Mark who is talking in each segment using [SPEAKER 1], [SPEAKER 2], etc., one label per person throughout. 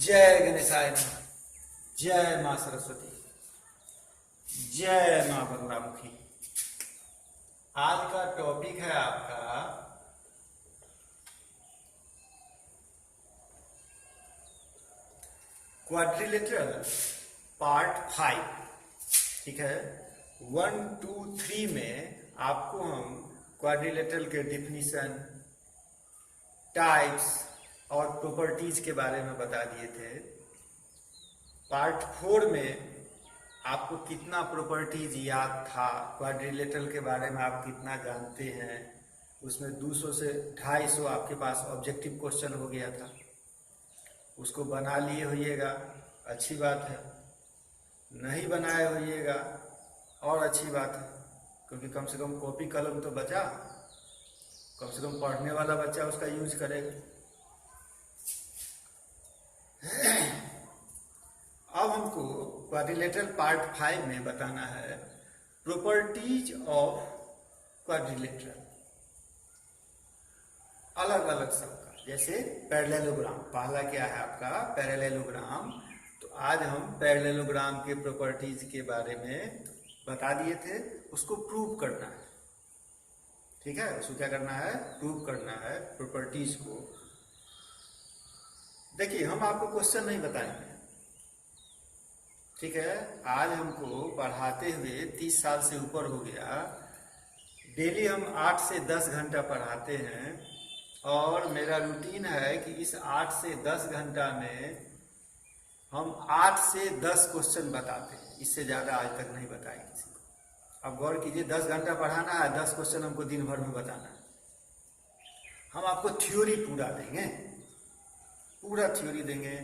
[SPEAKER 1] जय गणेशाय नमः। जय माँ सरस्वती। जय माँ बगलामुखी। आज का टॉपिक है आपका क्वाड्रिलेटरल पार्ट 5। ठीक है, 1, 2, 3 में आपको हम क्वाड्रिलेटरल के डिफिनीशन, टाइप्स और प्रॉपर्टीज के बारे में बता दिए थे। पार्ट 4 में आपको कितना प्रॉपर्टीज याद था, क्वाड्रिलेटरल के बारे में आप कितना जानते हैं, उसमें 200 से 250 आपके पास ऑब्जेक्टिव क्वेश्चन हो गया था। उसको बना लिए होइएगा, अच्छी बात है। नहीं बनाए होइएगा और अच्छी बात है, क्योंकि कम से कम कॉपी कलम तो बचा, कम से कम पढ़ने वाला बच्चा उसका यूज करेगा। अब हमको क्वाड्रिलेटरल पार्ट 5 में बताना है प्रॉपर्टीज ऑफ क्वाड्रिलेटरल, अलग अलग सबका। जैसे पैरेललोग्राम, पहला क्या है आपका पैरेललोग्राम। तो आज हम पैरेललोग्राम के प्रॉपर्टीज के बारे में बता दिए थे, उसको प्रूव करना है। ठीक है, उसको क्या करना है, प्रूव करना है प्रॉपर्टीज को। देखिए, हम आपको क्वेश्चन नहीं बताएंगे, ठीक है। आज हमको पढ़ाते हुए 30 साल से ऊपर हो गया। डेली हम 8 से 10 घंटा पढ़ाते हैं और मेरा रूटीन है कि इस 8 से 10 घंटा में हम 8 से 10 क्वेश्चन बताते हैं। इससे ज़्यादा आज तक नहीं बताए किसी को। अब गौर कीजिए, 10 घंटा पढ़ाना है, 10 क्वेश्चन हमको दिन भर में बताना है। हम आपको थ्योरी पूरा देंगे, पूरा थ्योरी देंगे,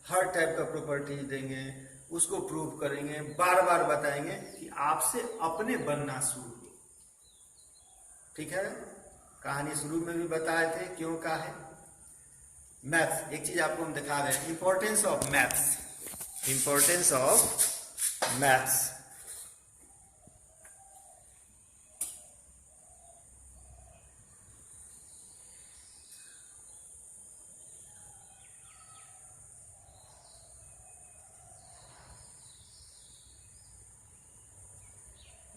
[SPEAKER 1] हर टाइप का प्रॉपर्टीज देंगे, उसको प्रूव करेंगे, बार बार बताएंगे कि आपसे अपने बनना शुरू हो। ठीक है, कहानी शुरू में भी बताए थे क्यों का है। मैथ्स, एक चीज आपको हम दिखा रहे हैं, importance of maths, importance of maths.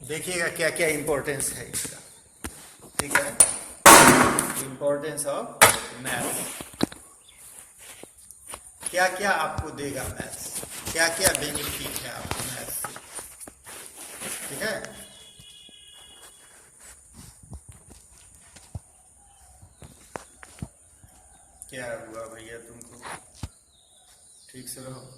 [SPEAKER 1] देखिएगा क्या क्या इंपॉर्टेंस है इसका। ठीक है, इंपॉर्टेंस ऑफ मैथ्स, क्या क्या आपको देगा मैथ्स, क्या क्या बेनिफिट है आपको मैथ्स से। ठीक है, क्या हुआ भैया तुमको, ठीक से रहो।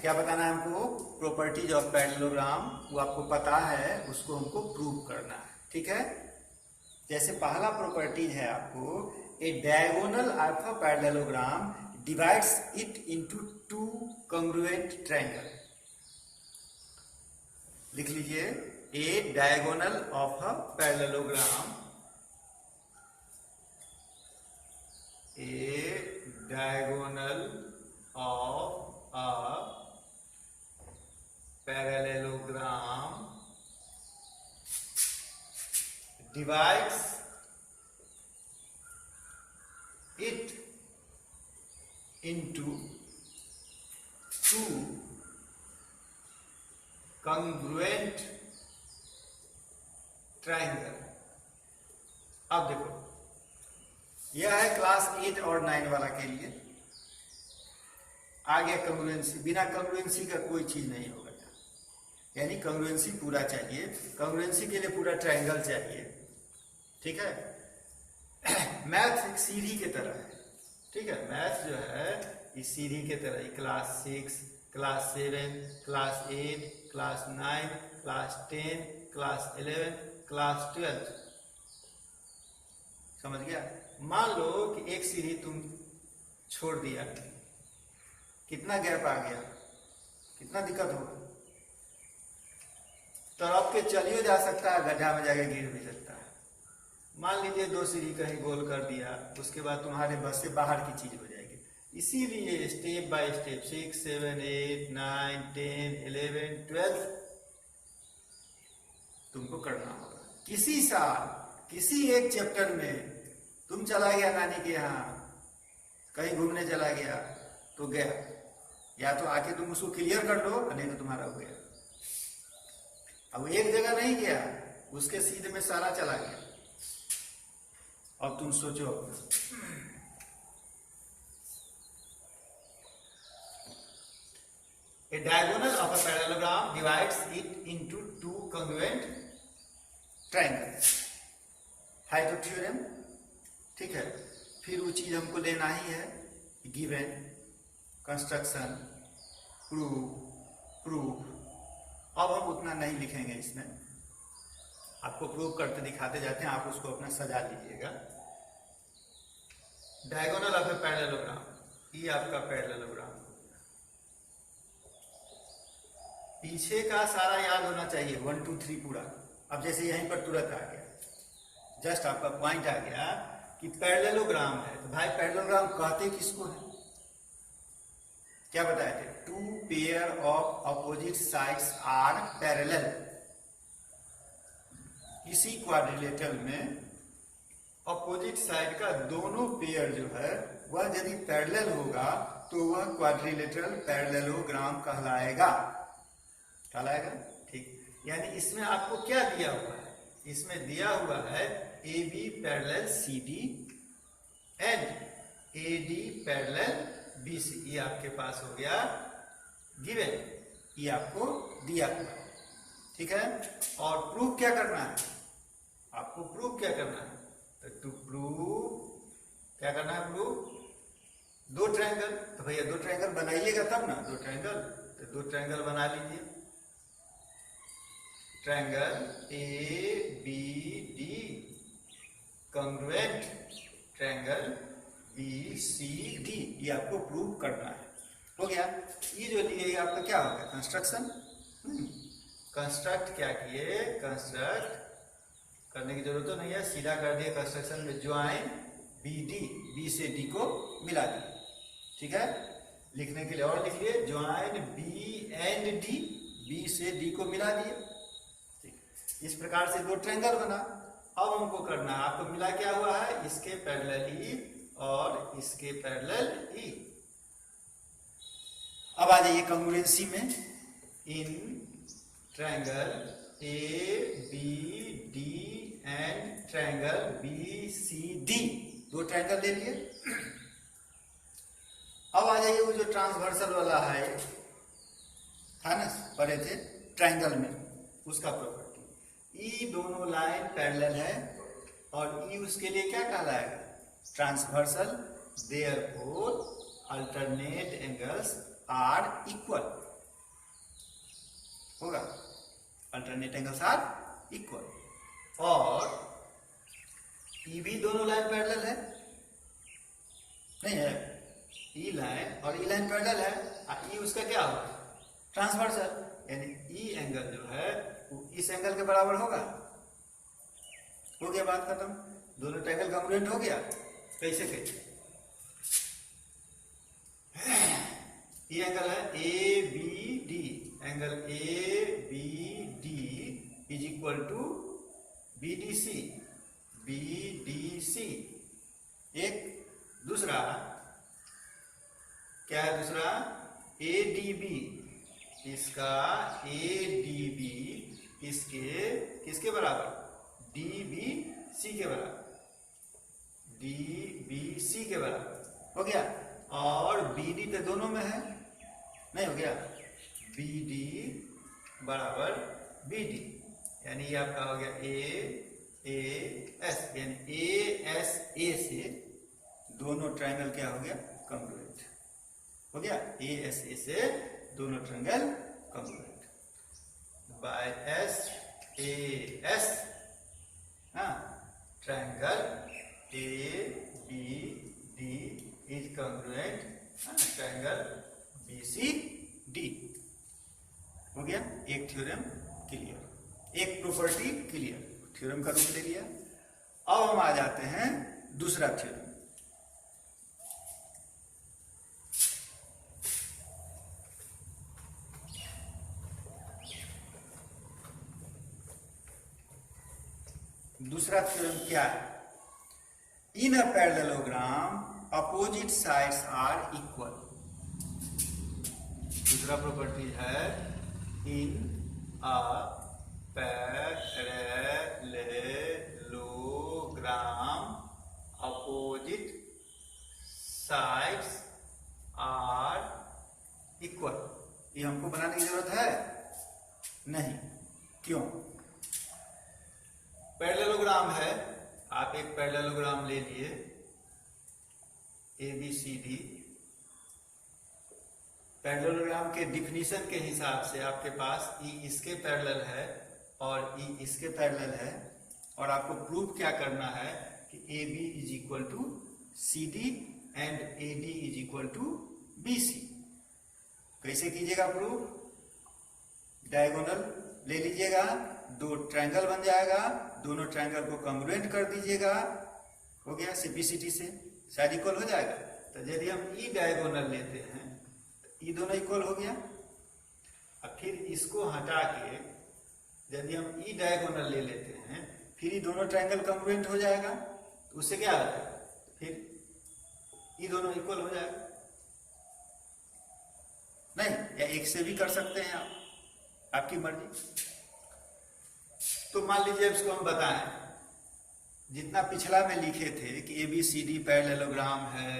[SPEAKER 1] क्या बताना है हमको, प्रॉपर्टीज ऑफ पैरेललोग्राम, वो आपको पता है, उसको हमको प्रूव करना है। ठीक है, जैसे पहला प्रॉपर्टीज है आपको, a diagonal of a parallelogram divides it into 2 congruent triangle. लिख लीजिए, a diagonal of a parallelogram, a diagonal of a parallelogram divides it into 2 congruent triangle। अब देखो, यह है क्लास 8 और 9 वाला के लिए। आ गया कंग्रुएंसी, बिना कंग्रुएंसी का कोई चीज नहीं होगा, यानी कंग्रुएंसी पूरा चाहिए। कंग्रुएंसी के लिए पूरा ट्रायंगल चाहिए। ठीक है, मैथ एक सीढ़ी के तरह है। ठीक है, मैथ जो है इस सीढ़ी के तरह, class 6, class 7, class 8, class 9, class 10, class 11, class 12। समझ गया। मान लो कि एक सीढ़ी तुम छोड़ दिया, कितना गैप आ गया, कितना दिक्कत होगा। तरफ के चलिए जा सकता है, गड्ढा में जाके गिर भी सकता है। मान लीजिए 2 सीढ़ी कहीं गोल कर दिया, उसके बाद तुम्हारे बस से बाहर की चीज हो जाएगी। इसीलिए स्टेप बाय स्टेप 6, 7, 8, 9, 10, 11, 12 तुमको करना होगा। किसी साल किसी एक चैप्टर में तुम चला गया नानी के यहाँ, कहीं घूमने चला गया तो गया, या तो आके तुम उसको क्लियर कर लो, नहीं तो तुम्हारा हो गया। अब एक जगह नहीं गया, उसके सीध में सारा चला गया। अब तुम सोचो, a diagonal of a parallelogram divides it into two congruent triangles, है तो थ्योरम, ठीक है। फिर वो चीज हमको लेना ही है, गिवन, कंस्ट्रक्शन, प्रूफ। अब हम उतना नहीं लिखेंगे इसमें, आपको प्रूव करते दिखाते जाते हैं, आप उसको अपना सजा लीजिएगा। डायगोनल ऑफ ए पैरेललोग्राम, ये आपका पैरेललोग्राम, पीछे का सारा याद होना चाहिए, 1 2 3 पूरा। अब जैसे यहीं पर तुरंत आ गया, जस्ट आपका पॉइंट आ गया कि पैरेललोग्राम है, तो भाई पैरेललोग्राम कहते किसको है, क्या बताए थे, 2 pair of opposite sides are parallel. इसी क्वाड्रिलेटरल में अपोजिट साइड का दोनों पेयर जो है वह यदि पैरेलल होगा तो वह क्वाड्रिलेटरल पैरेललोग्राम कहलाएगा। ठीक, यानी इसमें आपको क्या दिया हुआ है, इसमें दिया हुआ है AB parallel CD and AD parallel BC, ये आपके पास हो गया गिवन, ये आपको दिया हुआ, ठीक है। और प्रूफ क्या करना है, आपको प्रूफ क्या करना है, तो टू प्रूव क्या करना है, प्रूफ 2 ट्रायंगल, तो भैया 2 ट्रायंगल बनाइएगा तब ना, 2 ट्रायंगल, तो 2 ट्रायंगल बना लीजिए। Triangle ABD congruent triangle BCD, ये आपको प्रूव करना है, हो गया। ये जो लिए ये आपका क्या हो गया, कंस्ट्रक्शन। कंस्ट्रक्ट क्या किए, कंस्ट्रक्ट करने की जरूरत तो नहीं है, सीधा कर दिए कंस्ट्रक्शन में, ज्वाइन BD, B से D को मिला दिए, ठीक है। लिखने के लिए और लिख लिए, join B and D, B से D को मिला दिए, ठीक। इस प्रकार से 2 ट्रायंगल बना। अब हमको करना है, आपको मिला क्या हुआ है, इसके पैरेलल E और इसके पैरेलल E। अब आ जाइए कॉन्ग्रुएंसी में, in triangle ABD and triangle BCD, 2 triangle ले लिए। अब आ जाइए वो जो ट्रांसवर्सल वाला है ना, पढ़े थे ट्रायंगल में, उसका प्रॉपर्टी, ई दोनों लाइन पैरेलल है और ई उसके लिए क्या कहलाएगा, transversal, therefore alternate angles are equal, होगा, अल्टरनेट एंगल्स आर इक्वल। और ई भी दोनों लाइन पैरेलल है, नहीं है, ई लाइन और ई लाइन पैरेलल है, ई उसका क्या होगा, ट्रांसवर्सल, यानी ई एंगल जो है वो इस एंगल के बराबर होगा। हो गया, बात खत्म, दोनों ट्रायंगल कॉन्ग्रुएंट हो गया। कैसे कैसे, ये एंगल है ABD, angle ABD is equal to BDC, BDC। एक दूसरा क्या है, दूसरा ADB, इसका ADB इसके किसके बराबर, DBC के बराबर, DBC के बराबर, हो गया। और BD तो दोनों में है, नहीं हो गया, BD बराबर BD, यानी ये आपका हो गया AS, यानी ASA से दोनों ट्रायंगल क्या हो गया, कॉन्ग्रुएंट हो गया, ASA से दोनों ट्रायंगल कॉन्ग्रुएंट, बाय SAS, हाँ, triangle ABD is congruent triangle BCD, हो गया। एक थ्योरम क्लियर, एक प्रॉपर्टी क्लियर, थ्योरम का रूप ले लिया। अब हम आ जाते हैं दूसरा थ्योरम। दूसरा थ्योरम क्या है, in a parallelogram opposite sides are equal. दूसरा प्रॉपर्टी है in a parallelogram opposite sides are equal. ये हमको बनाने की जरूरत है नहीं। क्यों? पैरेललोग्राम है, आप एक पैरेललोग्राम ले लिए ABCD। पैरेललोग्राम के डिफिनीशन के हिसाब से आपके पास E इसके पैरेलल है और E इसके पैरेलल है, और आपको प्रूफ क्या करना है कि AB is equal to CD and AD is equal to BC। कैसे कीजिएगा प्रूफ? डायगोनल ले लीजिएगा, दो ट्रायंगल बन जाएगा, दोनों ट्रायंगल को कॉन्ग्रुएंट कर दीजिएगा, हो गया सिंप्लिसिटी से साइड इक्वल हो जाएगा। तो यदि हम ई डायगोनल लेते हैं तो ई दोनों इक्वल हो गया। अब फिर इसको हटा के यदि हम ई डायगोनल ले लेते हैं फिर ये दोनों ट्रायंगल कॉन्ग्रुएंट हो जाएगा, तो उससे क्या होता है फिर ई दोनों इक्वल हो जाएगा। नहीं, या एक से भी कर सकते हैं आप, आपकी मर्जी। तो मान लीजिए इसको हम बताएं, जितना पिछला में लिखे थे कि ABCD पैरेललोग्राम है,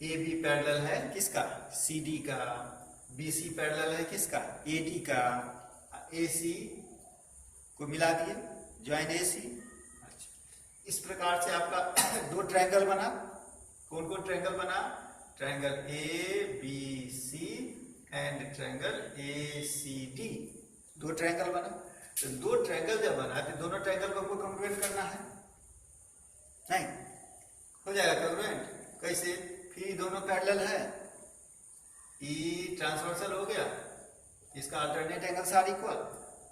[SPEAKER 1] AB पैरेलल है किसका? CD का। BC पैरेलल है किसका? AD का। AC को मिला दिए, ज्वाइन AC। अच्छा, इस प्रकार से आपका दो ट्रायंगल बना। कौन कौन ट्रायंगल बना? Triangle ABC and triangle ACD, दो ट्रायंगल बना। तो दो ट्रायंगल जब बना तो दोनों ट्रायंगल को हमको कॉन्ग्रुएंट करना है, नहीं हो जाएगा कॉन्ग्रुएंट। कैसे? फिर दोनों पैरेलल है, ई ट्रांसवर्सल हो गया, इसका अल्टरनेट एंगल्स आर इक्वल,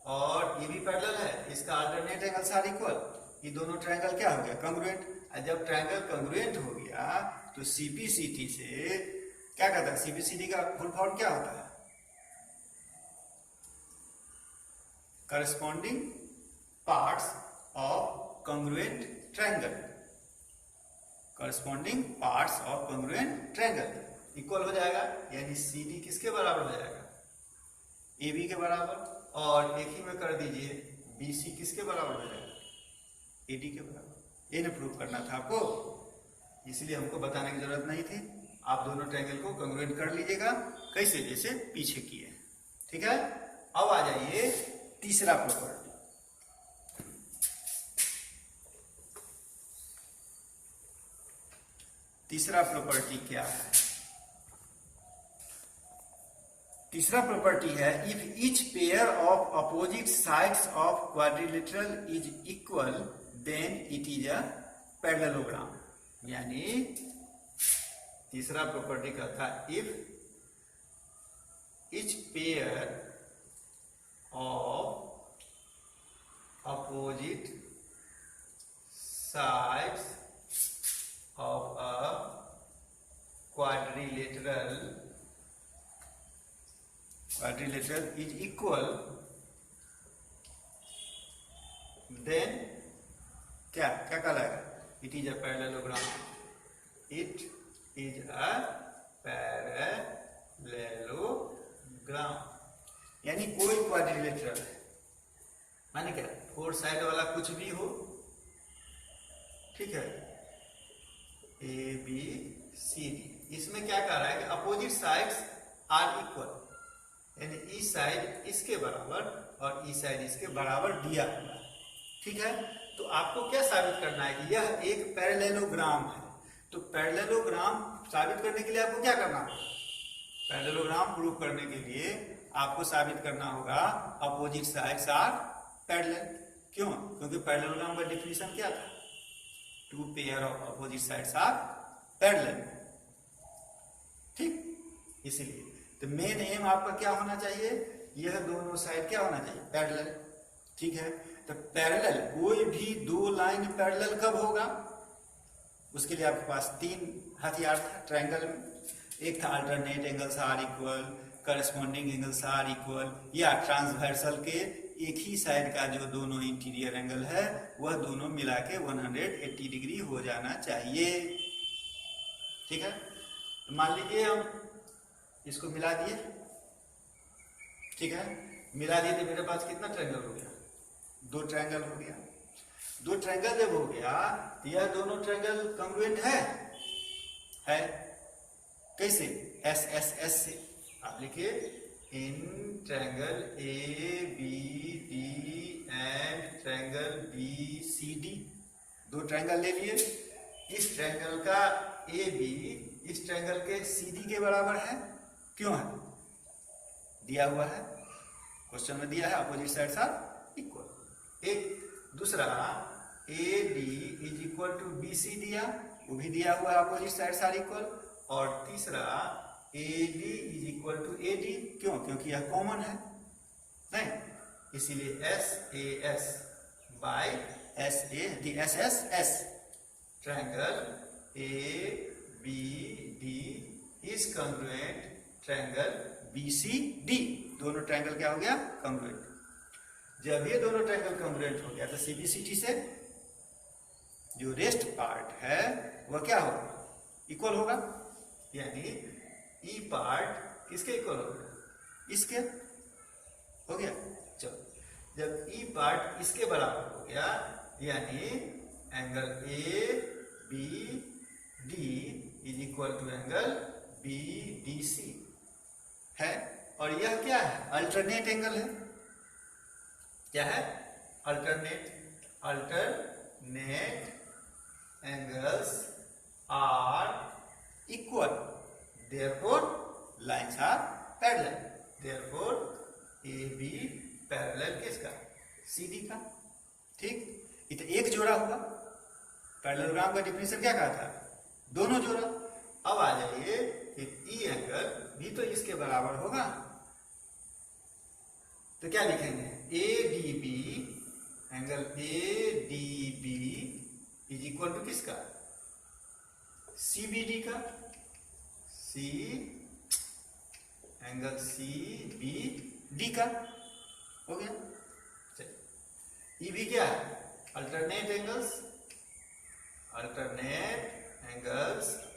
[SPEAKER 1] और ये भी पैरेलल है, इसका अल्टरनेट एंगल्स आर इक्वल। ये दोनों ट्रायंगल क्या हो गया? कॉन्ग्रुएंट। और जब ट्रायंगल कॉन्ग्रुएंट हो गया तो CPCT से क्या कहता है? CPCT का फुल फॉर्म क्या होता है? Corresponding parts of congruent triangle. Corresponding parts of congruent triangle equal हो जाएगा, यानी CD किसके बराबर हो जाएगा? AB के बराबर। और एक ही में कर दीजिए BC किसके बराबर हो जाएगा? AD के बराबर। ये ना प्रूव करना था आपको, इसलिए हमको बताने की जरूरत नहीं थी। आप दोनों ट्रायंगल को कॉन्ग्रुएंट कर लीजिएगा, कैसे? जैसे पीछे किए, ठीक है। अब आ जाइए तीसरा प्रॉपर्टी। तीसरा प्रॉपर्टी क्या है? तीसरा प्रॉपर्टी है if each pair of opposite sides of quadrilateral is equal then it is a parallelogram. यानी तीसरा प्रॉपर्टी का था if each pair of opposite sides of a quadrilateral is equal, then क्या क्या कहलाएगा? It is a parallelogram. It is a parallelogram। यानी कोई quadrilateral है, माने क्या? फोर साइड वाला कुछ भी हो, ठीक है, ABCD। इसमें क्या कह रहा है कि अपोजिट साइड्स आर इक्वल, यानी ई साइड इसके बराबर और ई साइड इसके बराबर दिया हुआ है, ठीक है। तो आपको क्या साबित करना है कि यह एक पैरेललोग्राम है। तो पैरेललोग्राम साबित करने के लिए आपको क्या करना होगा? पैरेललोग्राम प्रूव करने के लिए आपको साबित करना होगा अपोजिट साइड्स आर पैरेलल। क्यों? क्योंकि पैरेललोग्राम का डिफिनीशन क्या था? Two pair of opposite sides are parallel, ठीक। इसीलिए तो मेन एम आपका क्या होना चाहिए? यह दोनों साइड क्या होना चाहिए? पैरेलल, ठीक है। तो पैरेलल, कोई भी दो लाइन पैरेलल कब होगा? उसके लिए आपके पास तीन हथियार था ट्रायंगल में। एक था alternate angles are equal, corresponding angles are equal, या ट्रांसवर्सल के एक ही साइड का जो दोनों इंटीरियर एंगल है वह दोनों मिला के 180 डिग्री हो जाना चाहिए। ठीक है, तो मान लीजिए हम इसको मिला दिए, ठीक है, मिला दिए तो मेरे पास कितना ट्रायंगल हो गया, 2 ट्रायंगल हो गया। 2 ट्रायंगल जब हो गया तो यह दोनों ट्रायंगल कॉन्ग्रुएंट है कैसे, एस एस एस से आप लिखिए in triangle A B D and triangle B C D. 2 triangle ले लिए, इस ट्रायंगल का ए बी इस ट्रायंगल के सी डी के बराबर है, क्यों है, दिया हुआ है, क्वेश्चन में दिया है अपोजिट साइड्स आर इक्वल। एक दूसरा A D is equal to B C दिया, वो भी दिया हुआ है अपोजिट साइड्स आर इक्वल। और तीसरा A D is equal to A D, क्यों, क्योंकि यह कॉमन है नहीं, इसीलिए S A S by S A D S S S triangle A B D is congruent triangle B C D. दोनों triangle क्या हो गया, कॉन्ग्रुएंट। जब ये दोनों ट्रायंगल कॉन्ग्रुएंट हो गया तो सीबीसीटी से जो रेस्ट पार्ट है वह क्या होगा, इक्वल होगा, यानी ई पार्ट किसके इक्वल होगा, इसके, हो गया। चलो, जब ई पार्ट इसके बराबर हो गया यानी angle A B D is equal to angle B D C है। और यह क्या है, अल्टरनेट एंगल है, क्या है, alternate angles are equal, therefore lines are parallel, therefore A B parallel किसका, सी डी का, ठीक। ये तो एक जोड़ा हुआ, पैरेललोग्राम का डिफिनेशन क्या कहा था, दोनों जोड़ा। अब आ जाइए ई एंगल भी तो इसके बराबर होगा, तो क्या लिखेंगे, A D B, angle A D B is equal to किसका, सी बी डी का, C angle C B D का, हो गया। चलिए, ई भी क्या है, alternate angles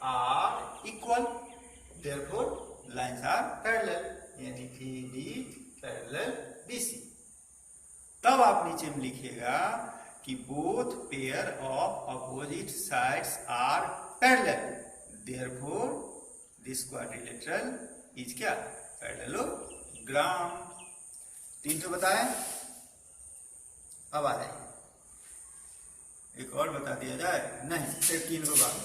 [SPEAKER 1] are equal, therefore lines are parallel, यानी A D parallel B C. तब आप नीचे में लिखिएगा कि both pair of opposite sides are parallel, therefore this quadrilateral is क्या, पैरेललोग्राम। 3 तो बताएं, अब आ जाइए एक और बता दिया जाए, नहीं सिर्फ 3 को बात।